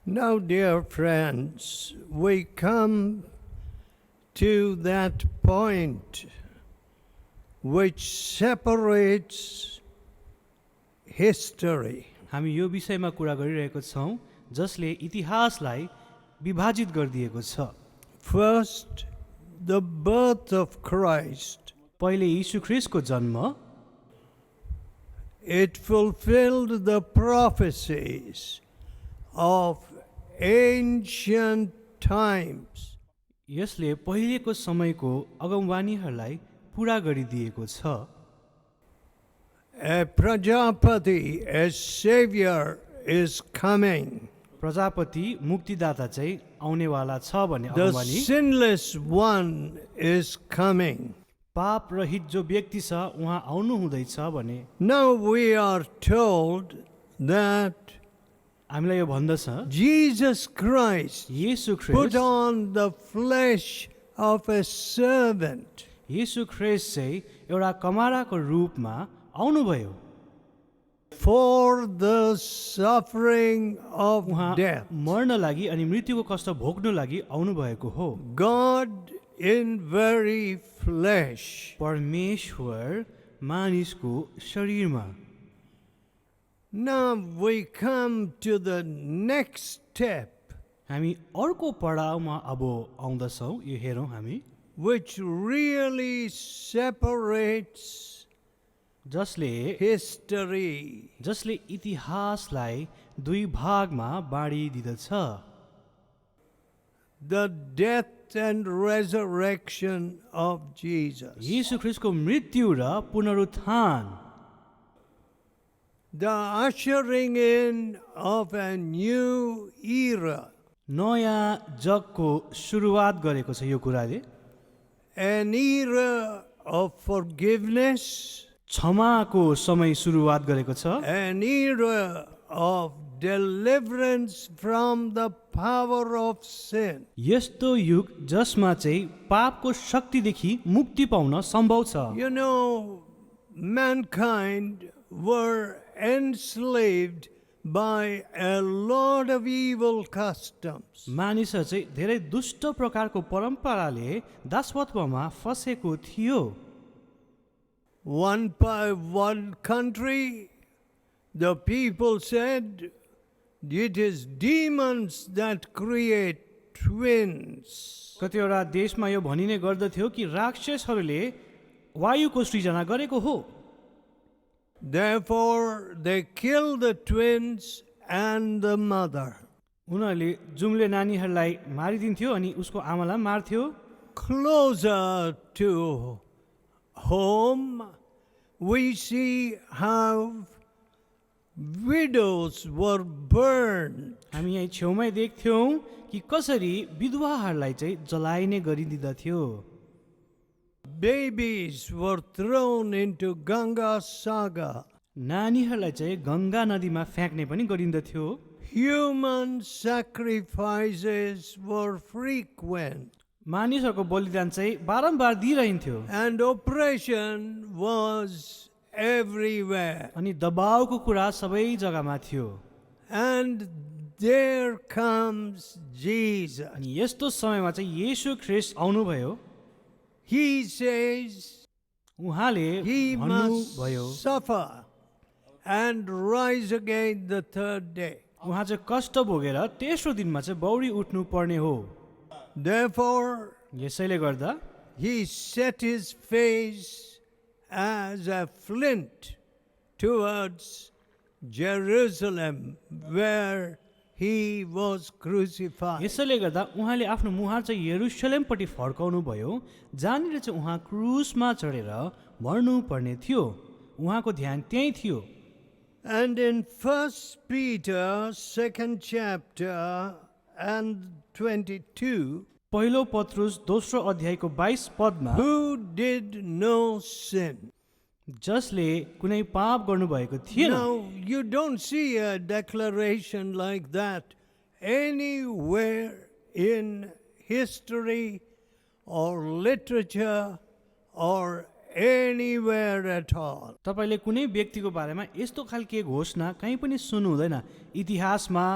Now, dear friends, we come to that point which separates history. हामी यो विषयमा कुरा गरिरहेको छौँ जसले इतिहासलाई विभाजित गरिदिएको छ। First, the birth of Christ. पहिले यीशु ख्रीष्टको जन्म, It fulfilled the prophecies of ancient times. यसले पहिलेको समयको अगमवाणीहरूलाई पूरा गरिदिएको छ। A Prajapati, a savior, is coming. Prajapati मुक्तिदाता चाहिँ आउनेवाला छ भन्ने The अगमवाणी। sinless one is coming. पाप रहित जो व्यक्ति छ उहाँ आउनु हुँदैछ भने Now we are told that हामीलाई यो भन्दछ Jesus Christ येशू put ख्रीष्ट on the flesh of a servant. येशू ख्रीष्ट चाहिँ एउटा कमाराको रूपमा आउनुभयो। For the suffering of उहाँ death. मर्न लागि अनि मृत्युको कष्ट भोग्नु लागि आउनुभएको हो। God in very flesh. परमेश्वर मानिसको शरीरमा। Now we come to the next step, हामी अर्को पडाउमा अब आउँदछौँ। यो हेरौँ हामी which really separates जसले history. इतिहासलाई दुई भागमा बाँडिदिदछ। The death and resurrection of Jesus. येशू ख्रीष्टको मृत्यु र पुनरुत्थान, The ushering in of a new era. नयाँ जगको सुरुवात गरेको छ यो कुराले। An era of forgiveness. क्षमाको समय सुरुवात गरेको छ। An era of deliverance from the power of sin. यस्तो युग जसमा चाहिँ पापको शक्तिदेखि मुक्ति पाउन सम्भव छ। You know, mankind were enslaved by a lot of evil customs. मानिसहरू चाहिँ धेरै दुष्ट प्रकारको परम्पराले दासवत्वमा फसेको थियो। One by one country, the people said, it is demons that create twins. कतिवटा देशमा यो भनिने गर्दथ्यो कि राक्षसहरूले वायुको सृजना गरेको हो। Therefore, they killed the twins and the mother. उनीहरूले जुम्ले नानीहरूलाई मारिदिन्थ्यो अनि उसको आमालाई मार्थ्यो। Closer to home, we see how widows were burned. हामी यहाँ छेउमै देख्थ्यौँ कि कसरी विधवाहरूलाई चाहिँ जलाइने गरिदिँदथ्यो। Babies were thrown into Ganga Saga. नानीहरूलाई चाहिँ गङ्गा नदीमा फ्याँक्ने पनि गरिन्दथ्यो। Human sacrifices were frequent. मानिसहरूको बलिदान चाहिँ बारम्बार दिइरहन्थ्यो And oppression was everywhere. अनि दबावको कुरा सबै जग्गामा थियो। And there comes Jesus. अनि यस्तो समयमा चाहिँ येशू ख्रीष्ट आउनुभयो। He says उहाँले he must भन्नुभयो suffer and rise again the third day. उहाँ चाहिँ कष्ट भोगेर तेस्रो दिनमा चाहिँ बौडी उठ्नु पर्ने हो। Therefore, यसैले गर्दा he set his face as a flint towards Jerusalem where he was crucified. यसैले गर्दा उहाँले आफ्नो मुहार चाहिँ यरुशलेमपट्टि फर्काउनु भयो जहाँनिर चाहिँ उहाँ क्रुसमा चढेर मर्नु पर्ने थियो। उहाँको ध्यान त्यही थियो। And in 1 Peter 2nd chapter and 22, पहिलो पत्रुस दोस्रो अध्यायको 22 पदमा who did no sin. जसले कुनै पाप गर्नुभएको थिएन। Now, you don't see a declaration like that anywhere in history or literature or anywhere at all. तपाईले कुनै व्यक्तिको बारेमा यस्तो खालके घोषणा कहीँ पनि सुन्नु हुँदैन। इतिहासमा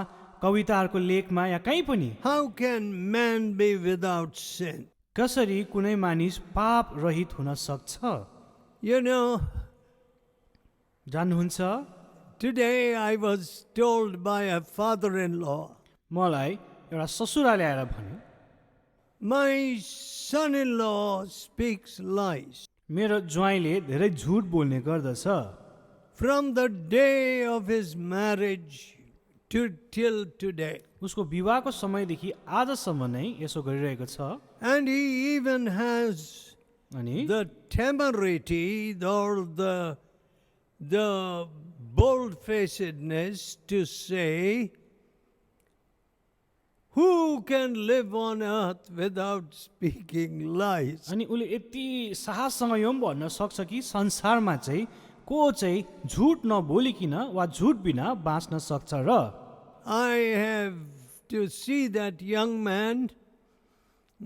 कविताहरूको लेखमा या कहीँ पनि How can man be without sin? कसरी कुनै मानिस पाप रहित हुन सक्छ? You know, जान्नुहुन्छ, today I was told by a father-in-law, मलाई एउटा ससुराले आएर भन्यो, my son-in-law speaks lies. मेरो ज्वाइँले धेरै झुट बोल्ने गर्दछ। From the day of his marriage till today. उसको विवाहको समयदेखि आजसम्म नै यसो गरिरहेको छ। And he even has अनि the temerity or the bold-facedness to say, who can live on earth without speaking lies? अनि उसले यति साहससँग यो पनि भन्न सक्छ कि संसारमा चाहिँ को चाहिँ झुट नबोलिकन वा झुट बिना बाँच्न सक्छ र I have to see that young man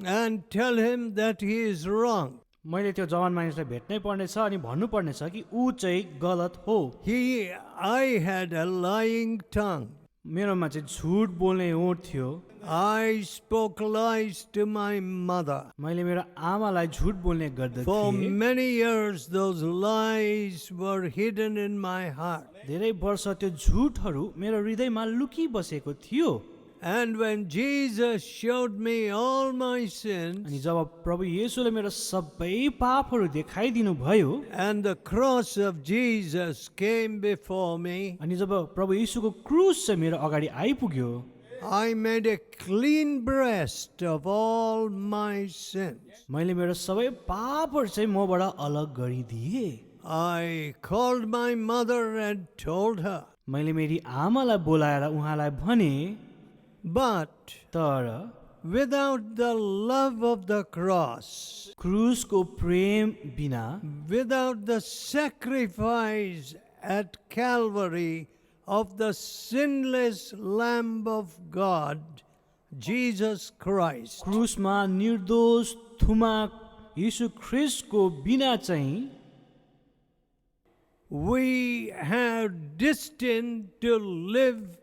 and tell him that he is wrong. मैले त्यो जवान मानिसलाई भेट्नै पर्नेछ अनि भन्नुपर्नेछ कि ऊ चाहिँ गलत हो। I had a lying tongue. मेरोमा चाहिँ झुट बोल्ने होठ थियो। I spoke lies to my mother. मैले मेरो आमालाई झुट बोल्ने For गर्दथे। many years, those lies were hidden in my heart. धेरै वर्ष त्यो झुटहरू मेरो हृदयमा लुकी बसेको थियो। And when Jesus showed me all my अनि sins, जब प्रभु येशूले मेरो सबै पापहरू देखाइदिनु भयो and the cross of Jesus came before me, अनि जब प्रभु येशूको क्रुस चाहिँ मेरो अगाडि आइपुग्यो I made a clean breast of all my sins. मैले मेरो सबै पापहरू चाहिँ मबाट अलग गरिदिए। I called my mother and told her, मैले मेरी आमालाई बोलाएर उहाँलाई भने, but तर without the love of the cross, क्रुसको प्रेम बिना, without the sacrifice at Calvary of the sinless Lamb of God, Jesus Christ, क्रुसमा निर्दोष थुमा यीशु ख्रिस्टको बिना चाहिँ we have destined to live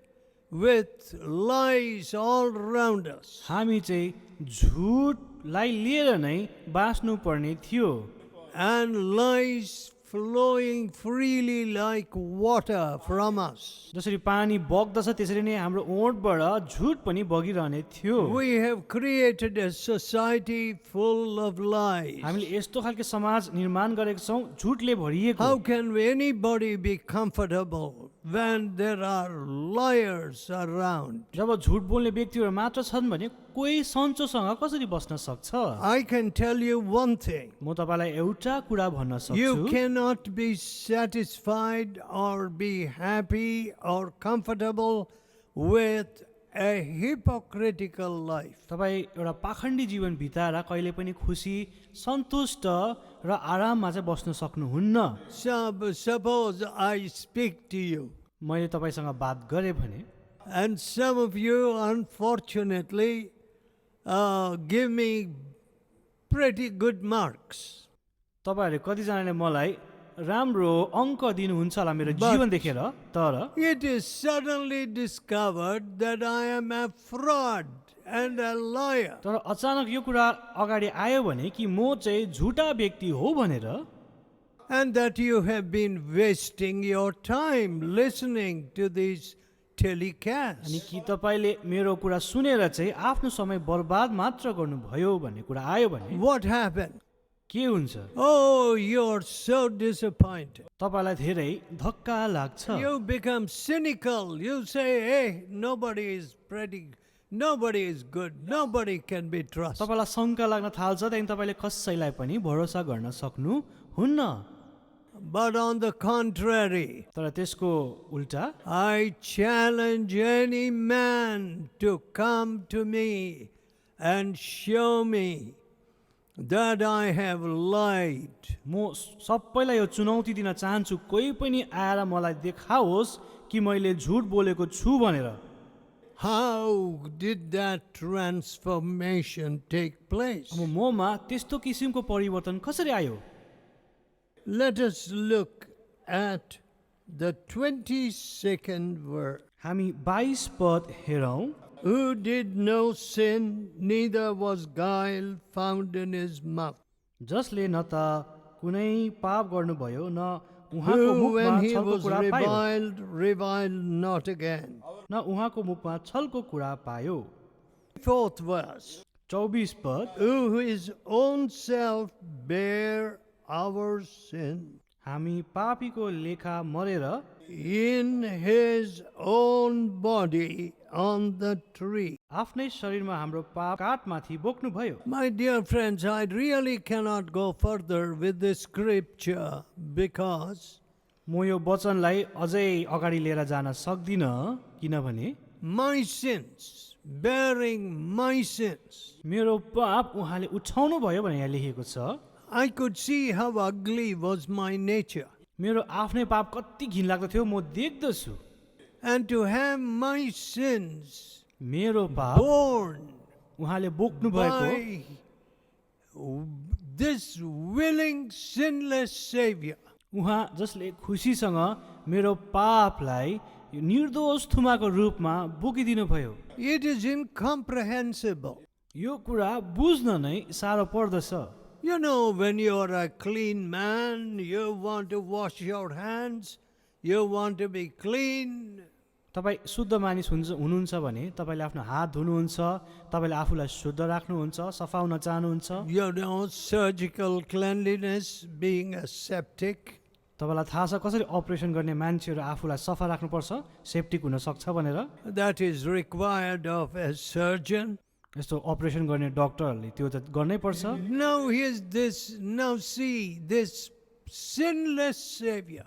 with lies all around us. हामी चाहिँ झुटलाई लिएर नै बाँच्नु पर्ने थियो And lies flowing freely like water from us. जसरी पानी बग्दछ त्यसरी नै हाम्रो ओठबाट झुट पनि बगिरहने थियो। We have created a society full of lies. हामीले यस्तो खालको समाज निर्माण गरेका छौँ झुटले भरिएको। How can anybody be comfortable when there are liars around? जब झुट बोल्ने व्यक्तिहरू मात्र छन् भने कोही सन्चोसँग कसरी बस्न सक्छ? I can tell you one thing. म तपाईँलाई एउटा कुरा भन्न You सक्छु, cannot be satisfied or be happy or comfortable with a hypocritical life. तपाईँ एउटा पाखण्डी जीवन बिताएर कहिले पनि खुसी सन्तुष्ट र आराममा चाहिँ बस्न सक्नुहुन्न। Suppose I speak to you, मैले तपाईँसँग बात गरेँ भने and some of you unfortunately give me pretty good marks. तपाईँहरू कतिजनाले मलाई राम्रो अङ्क दिनुहुन्छ होला मेरो But- जीवन देखेर, तर It is suddenly discovered that I am a fraud and a liar. तर अचानक यो कुरा अगाडि आयो भने कि म चाहिँ झुटा व्यक्ति हो भनेर, And that you have been wasting your time listening to these अनि telecasts. कि तपाईँले मेरो कुरा सुनेर चाहिँ आफ्नो समय बर्बाद मात्र गर्नुभयो भन्ने कुरा आयो भने What happened? के हुन्छ? Oh, you're so disappointed. तपाईँलाई धेरै धक्का लाग्छ। You become cynical. You say, hey, nobody is good. Nobody can be trusted. तपाईँलाई शङ्का लाग्न थाल्छ, त्यहाँदेखि तपाईँले कसैलाई पनि भरोसा गर्न सक्नुहुन्न। But on the contrary, तर त्यसको उल्टा I challenge any man to come to me and show me that I have lied. म सबैलाई यो चुनौती दिन चाहन्छु, कोही पनि आएर मलाई देखाओस् कि मैले झुट बोलेको छु भनेर। How did that transformation take place? अब ममा त्यस्तो किसिमको परिवर्तन कसरी आयो? Let us look at the 22nd verse. हामी 22 पद हेरौँ। who did no sin, neither was guile found in his mouth. जसले न त कुनै पाप गर्नुभयो न उहाँको Who, मुखमा when he छलको was कुरा पायो, reviled, reviled not again. न उहाँको मुखमा छलको कुरा पायो। 4th verse. 24 पद, Who his own self bare our sin हामी पापीको लेखा मरेर in his own body on the tree. आफ्नै शरीरमा हाम्रो पाप काठमाथि बोक्नुभयो। My dear friends, I really cannot go further with this scripture because म यो वचनलाई अझै अगाडि लिएर जान सक्दिनँ, किनभने my sins, bearing my sins, मेरो पाप उहाँले उठाउनु भयो भने यहाँ लेखिएको छ। I could see how ugly was my nature. मेरो आफ्नै पाप कति घिनलाग्दो थियो म देख्दछु। And to have my sins मेरो पाप borne उहाँले बोक्नु भएको by this willing, sinless Savior. उहाँ जसले खुसीसँग मेरो पापलाई यो निर्दोष थुमाको रूपमा बोकिदिनु भयो। It is incomprehensible. यो कुरा बुझ्न नै साह्रो पर्दछ। You know, when you're a clean man, you want to wash your hands, you want to be clean. तपाईँ शुद्ध मानिस हुनुहुन्छ भने तपाईँले आफ्नो हात धुनुहुन्छ, तपाईँले आफूलाई शुद्ध राख्नुहुन्छ, सफा हुन चाहनुहुन्छ। You know, surgical cleanliness, being aseptic. तपाईँलाई थाहा छ कसरी अपरेसन गर्ने मान्छेहरू आफूलाई सफा राख्नुपर्छ, सेप्टिक हुन सक्छ भनेर। That is required of a surgeon. यस्तो अपरेसन गर्ने डक्टरहरूले त्यो त गर्नै पर्छ। Now see this sinless Savior,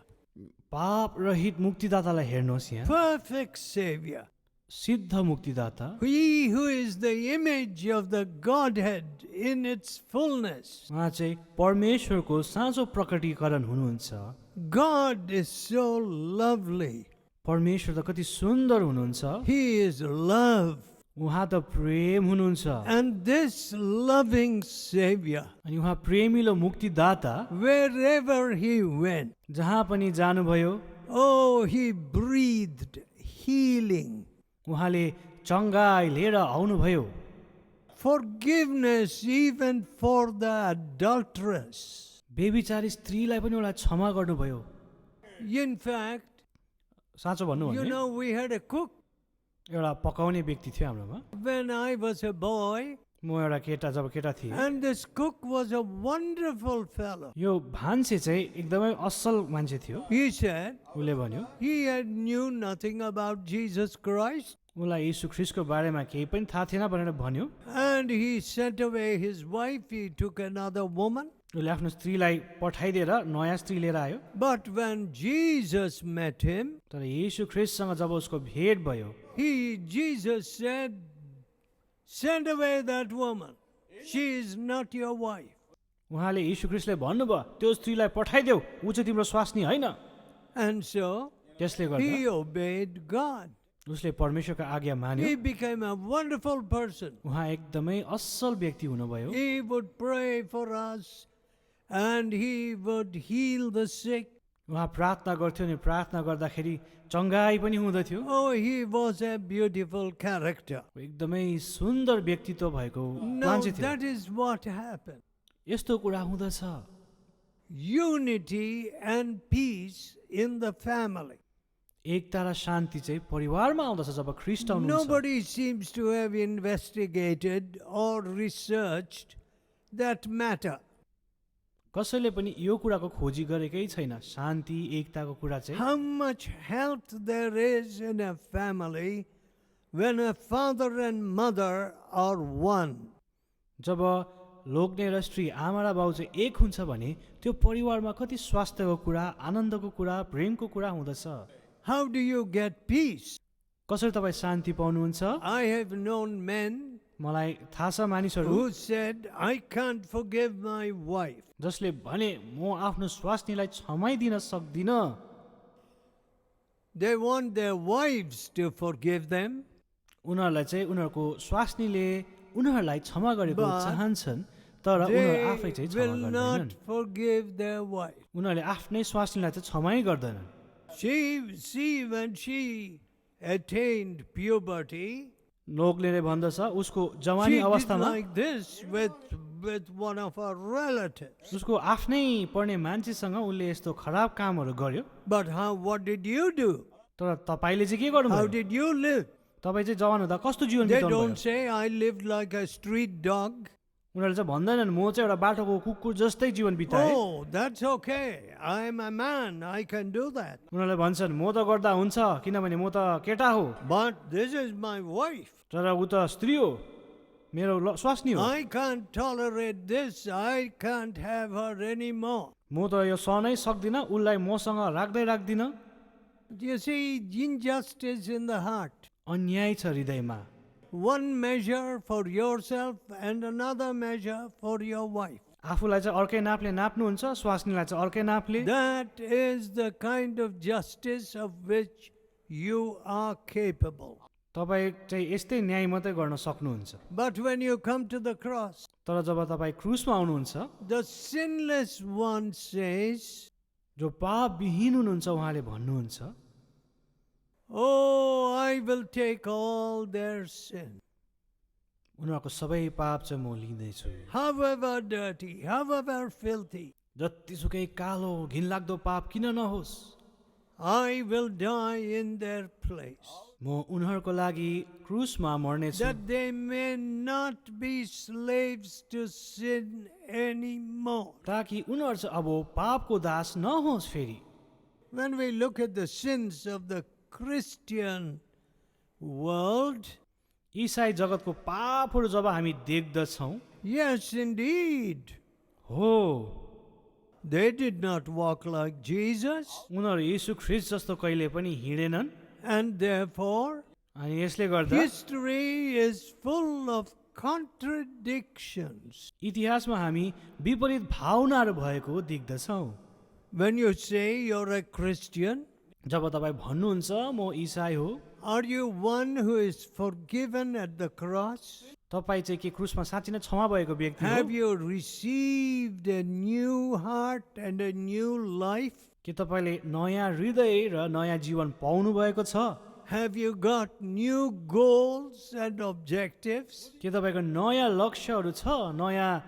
पाप रहित मुक्तिदातालाई हेर्नुहोस् यहाँ, perfect Savior, सिद्ध मुक्तिदाता, he who is the image of the Godhead in its fullness. उहाँ चाहिँ परमेश्वरको साँचो प्रकटीकरण हुनुहुन्छ। God is so lovely. परमेश्वर त कति सुन्दर हुनुहुन्छ। He is love. उहाँ त प्रेम हुनुहुन्छ And this loving Savior, अनि उहाँ प्रेमिलो मुक्तिदाता wherever he went, जहाँ पनि जानुभयो oh, he breathed healing, उहाँले चङ्गाई लिएर आउनुभयो। forgiveness even for the adulteress. बेबिचारी स्त्रीलाई पनि उहाँलाई क्षमा गर्नुभयो। In fact, साँचो भन्नु you भने know, we had a cook एउटा पकाउने व्यक्ति थियो हाम्रोमा। when I was a boy, म एउटा केटा जब केटा थिएँ, and this cook was a wonderful fellow. यो भान्से चाहिँ एकदमै असल मान्छे थियो। He said उसले भन्यो he had knew nothing about Jesus Christ, उसलाई यीशु ख्रीष्टको बारेमा केही पनि थाहा थिएन भनेर भन्यो। and he sent away his wife. He took another woman. उसले आफ्नो स्त्रीलाई पठाइदिएर नयाँ स्त्री लिएर आयो। But when Jesus met him, तर यीशु ख्रीष्टसँग जब उसको भेट भयो, Jesus said, send away that woman. She is not your wife. उहाँले यीशु ख्रीष्टले भन्नुभयो त्यो स्त्रीलाई पठाइदेऊ, ऊ चाहिँ तिम्रो स्वास्नी होइन। And so त्यसले गर्दा he obeyed God. उसले परमेश्वरको आज्ञा मान्यो। He became a wonderful person. उहाँ एकदमै असल व्यक्ति हुनुभयो। He would pray for us and he would heal the sick. उहाँ प्रार्थना गर्थ्यो नि प्रार्थना गर्दाखेरि चङ्गाई पनि हुँदथ्यो। Oh, he was a beautiful character. एकदमै सुन्दर व्यक्तित्व भएको No, मान्छे थियो। that is what happened. यस्तो कुरा हुँदछ, Unity and peace in the family. एकता र शान्ति चाहिँ परिवारमा आउँदछ जब ख्रीष्ट आउनुहुन्छ। Nobody seems to have investigated or researched that matter. कसैले पनि यो कुराको खोजी गरेकै छैन, शान्ति एकताको कुरा चाहिँ। How much health there is in a family when a father and mother are one. जब लोग्ने र स्त्री आमा र बाउ चाहिँ एक हुन्छ भने त्यो परिवारमा कति स्वास्थ्यको कुरा, आनन्दको कुरा, प्रेमको कुरा हुँदछ। How do you get peace? कसरी तपाईँ शान्ति पाउनुहुन्छ? I have known men मलाई थाहा छ मानिसहरू who said, I can't forgive my wife. जसले भने म आफ्नो स्वास्नीलाई क्षमै दिन सक्दिनँ। They want their wives to forgive them, उनीहरूलाई चाहिँ उनीहरूको स्वास्नीले उनीहरूलाई क्षमा गरेको But चाहन्छन्, तर उनीहरू आफै चाहिँ they will क्षमा not गर्दैनन्। forgive their wife. उनीहरूले आफ्नै स्वास्नीलाई चाहिँ क्षमै गर्दैनन्। See, when she attained puberty, लोकले भन्दछ उसको जवानी she did अवस्थामा like this with one of her relatives. उसको आफ्नै पर्ने मान्छेसँग उसले यस्तो खराब कामहरू गर्यो। But what did you do? तर तपाईँले चाहिँ के गर्नुभयो? How did you live? तपाईँ चाहिँ जवान हुँदा कस्तो जीवन They बिताउनु don't भयो? say, I lived like a street dog. उनीहरूले चाहिँ भन्दैनन् म चाहिँ एउटा बाटोको कुकुर जस्तै जीवन बिताएँ। Oh, that's okay. I'm a man. I can do that. उनीहरूले भन्छन् म त गर्दा हुन्छ किनभने म त केटा हो, But this is my wife. तर ऊ त स्त्री हो, मेरो स्वास्नी हो। I can't tolerate this. I can't have her anymore. म त यो सहनै सक्दिनँ, उसलाई मसँग राख्दिनँ। You see, injustice in the heart. अन्याय छ हृदयमा। One measure for yourself and another measure for your wife. आफूलाई चाहिँ अर्कै नापले नाप्नुहुन्छ, स्वास्नीलाई चाहिँ अर्कै नापले। That is the kind of justice of which you are capable. तपाईँ चाहिँ यस्तै न्याय मात्रै गर्न सक्नुहुन्छ। But when you come to the cross, तर जब तपाईँ क्रुसमा आउनुहुन्छ, the sinless one says, जो पाप विहीन हुनुहुन्छ उहाँले भन्नुहुन्छ, Oh, I will take all their sin. उनीहरूको सबै पाप चाहिँ म लिँदैछु, However dirty, however filthy, जतिसुकै कालो घिनलाग्दो पाप किन नहोस्, I will die in their place. म उनीहरूको लागि क्रुसमा मर्नेछु, That they may not be slaves to sin anymore. ताकि उनीहरू चाहिँ अब पापको दास नहोस् फेरि। When we look at the sins of the Christian world, ईसाई जगतको पापहरू जब हामी देख्दछौँ, yes, indeed, हो they did not walk like Jesus, उनीहरू येशू ख्रीष्ट जस्तो कहिले पनि हिँडेनन्, and therefore अनि यसले गर्दा history is full of contradictions. इतिहासमा हामी विपरीत भावनाहरू भएको देख्दछौँ। When you say you're a Christian, जब तपाईँ भन्नुहुन्छ म ईसाई हो, are you one who is forgiven at the cross? तपाईँ चाहिँ के क्रुसमा साँच्चै नै क्षमा भएको व्यक्ति हो? Have you received a new heart and a new life? के तपाईँले नयाँ हृदय र नयाँ जीवन पाउनु भएको छ? Have you got new goals and objectives? के तपाईँको नयाँ लक्ष्यहरू छ, नयाँ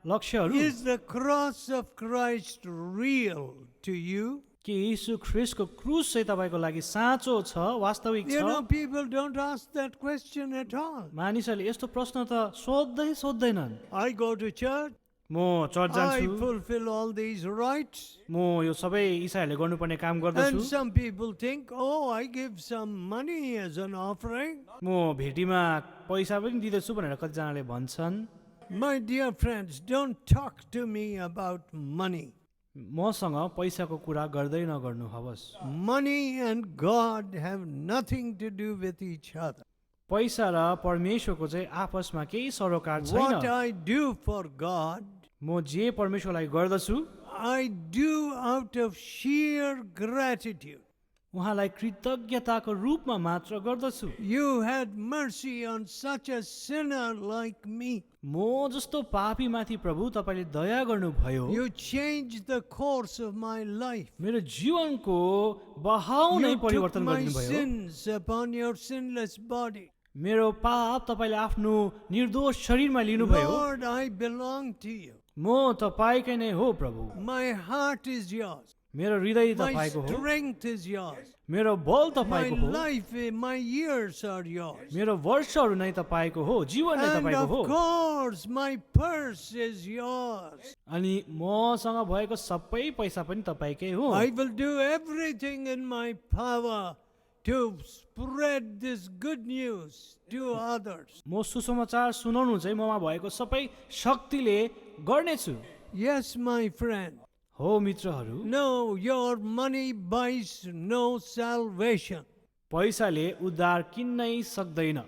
लक्ष्यहरू? Is the cross of Christ real to you? के यीशु ख्रीष्टको क्रुस चाहिँ तपाईँको लागि साँचो छ, वास्तविक You know, छ? people don't ask that question at all. मानिसहरूले यस्तो प्रश्न त सोध्दैनन्। I go to church, म चर्च I जान्छु, fulfill all these rites. म यो सबै इसाईहरूले गर्नुपर्ने काम गर्दछु, And some people think, oh, I give some money as an offering. म भेटीमा पैसा पनि दिँदैछु भनेर कतिजनाले भन्छन्। My dear friends, don't talk to me about money. मसँग पैसाको कुरा गर्दै नगर्नु हवस्। Money and God have nothing to do with each other. पैसा र परमेश्वरको चाहिँ आपसमा केही सरोकार What छैन। I do for God, म जे परमेश्वरलाई गर्दछु I do out of sheer gratitude. उहाँलाई कृतज्ञताको रूपमा मात्र गर्दछु। You had mercy on such a sinner like me. म जस्तो पापी माथि प्रभु तपाईँले दया गर्नुभयो। You changed the course of my life. मेरो जीवनको बहाउ नै You took परिवर्तन my गरिदिनुभयो। sins upon your sinless body. मेरो पाप तपाईँले आफ्नो निर्दोष शरीरमा लिनुभयो। Lord, I belong to you. म तपाईँकै नै हो प्रभु। My heart is yours. मेरो हृदय My तपाईँको हो, strength is yours. मेरो बल My तपाईँको हो, life, my years are yours. मेरो वर्षहरू नै तपाईँको हो, जीवन नै And तपाईँको of हो। course, my purse is yours. अनि मसँग भएको सबै पैसा पनि तपाईँकै हो। I will do everything in my power to spread this good news to others. म सुसमाचार सुनाउनु चाहिँ ममा भएको सबै शक्तिले गर्नेछु। Yes, my friend. हो मित्रहरू, No, your money buys no salvation. पैसाले उद्धार किन्नै सक्दैन।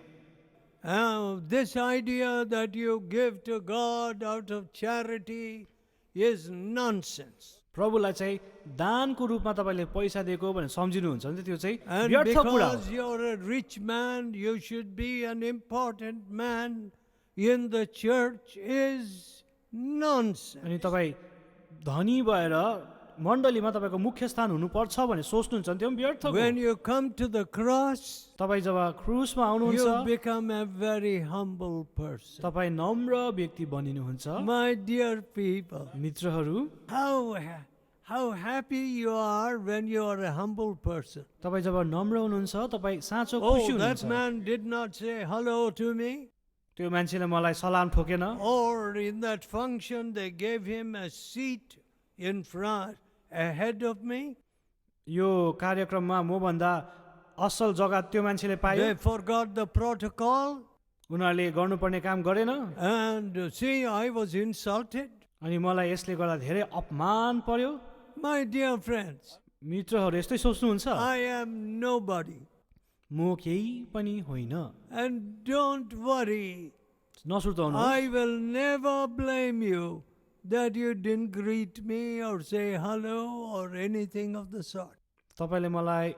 This idea that you give to God out of charity is nonsense. प्रभुलाई चाहिँ दानको रूपमा तपाईँले पैसा दिएको भनेर सम्झिनुहुन्छ भने त्यो चाहिँ And व्यर्थ कुरा हो। because you're a rich man, you should be an important man in the church is nonsense. अनि तपाईँ धनी भएर मण्डलीमा तपाईँको मुख्य स्थान हुनुपर्छ भने सोच्नुहुन्छ भने त्यो पनि व्यर्थ हो। When you come to the cross, तपाईँ जब क्रुसमा आउनुहुन्छ you become a very humble person. तपाईँ नम्र व्यक्ति बनिनुहुन्छ। My dear people, मित्रहरू, how happy you are when you are a humble person. तपाईँ जब नम्र हुनुहुन्छ तपाईँ साँचो Oh, खुसी that हुनुहुन्छ। man did not say hello to me. त्यो मान्छेले मलाई सलाम ठोकेन। Or in that function, they gave him a seat in front, ahead of me. यो कार्यक्रममा मभन्दा असल जग्गा त्यो मान्छेले पायो। They forgot the protocol. उनीहरूले गर्नुपर्ने काम गरेन। And see, I was insulted. अनि मलाई यसले गर्दा धेरै अपमान पर्यो। My dear friends, मित्रहरू यस्तै सोच्नुहुन्छ, I am nobody. म केही पनि होइन। And don't worry, नसुर्ताउनु, I will never blame you that you didn't greet me or say hello or anything of the sort. तपाईँले मलाई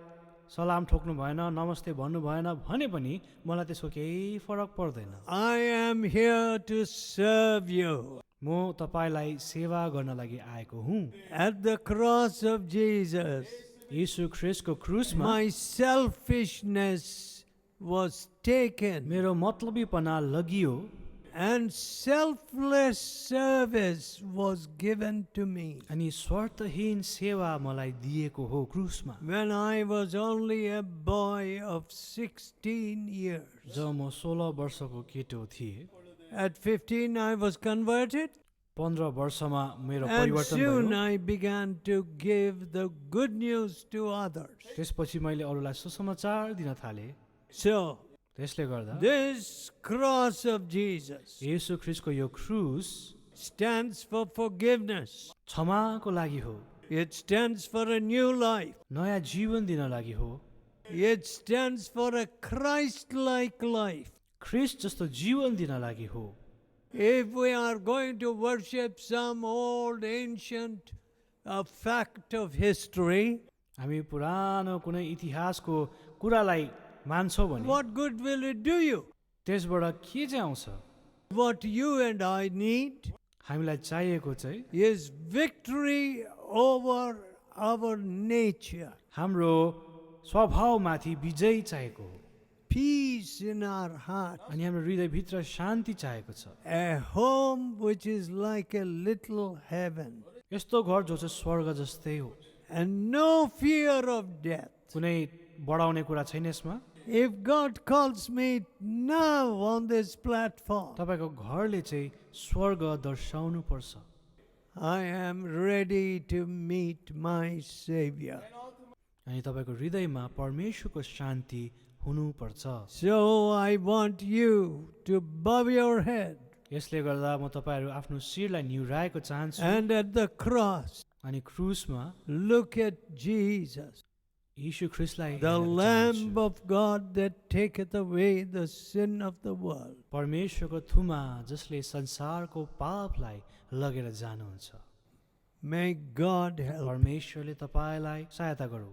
सलाम ठोक्नु भएन, नमस्ते भन्नु भएन भने पनि मलाई त्यसको केही फरक पर्दैन। I am here to serve you. म तपाईँलाई सेवा गर्न लागि आएको हुँ। At the cross of Jesus, यीशु ख्रिस्टको क्रुसमा my selfishness was taken मेरो मतलबीपना लगियो and selfless service was given to me. अनि स्वार्थहीन सेवा मलाई दिएको हो क्रुसमा। When I was only a boy of 16 years. जब म 16 वर्षको केटो थिएँ, At 15 I was converted. 15 वर्षमा मेरो And परिवर्तन soon भयो। I began to give the good news to others. त्यसपछि मैले अरूलाई सुसमाचार दिन थालेँ। So, त्यसले गर्दा this cross of Jesus येशू ख्रिस्टको यो क्रुस stands for forgiveness. क्षमाको लागि हो, It stands for a new life. नयाँ जीवन दिन लागि हो, It stands for a Christ-like life. ख्रिस्ट जस्तो जीवन दिन लागि हो। If we are going to worship some old ancient fact of history, हामी पुरानो कुनै इतिहासको कुरालाई मान्छौँ भने what good will it do you? त्यसबाट के चाहिँ आउँछ? What you and I need हामीलाई चाहिएको चाहिँ is victory over our nature, हाम्रो स्वभावमाथि विजय चाहिएको हो, peace in our heart, अनि हाम्रो हृदयभित्र शान्ति चाहिएको छ। a home which is like a little heaven, यस्तो घर जो चाहिँ स्वर्ग जस्तै हो, and no fear of death. कुनै बढाउने कुरा छैन यसमा। If God calls me now on this platform, तपाईँको घरले चाहिँ स्वर्ग दर्शाउनु पर्छ। I am ready to meet my Savior. अनि तपाईँको हृदयमा परमेश्वरको शान्ति हुनुपर्छ। So I want you to bow your head यसले गर्दा म तपाईँहरू आफ्नो शिरलाई निहुराएको चाहन्छु and at the cross अनि क्रुसमा look at Jesus, यीशु ख्रिस्टलाई the हेर्न Lamb चाहन्छु। of God that taketh away the sin of the world. परमेश्वरको थुमा जसले संसारको पापलाई लगेर जानुहुन्छ। May God help. परमेश्वरले तपाईँलाई सहायता गरौँ।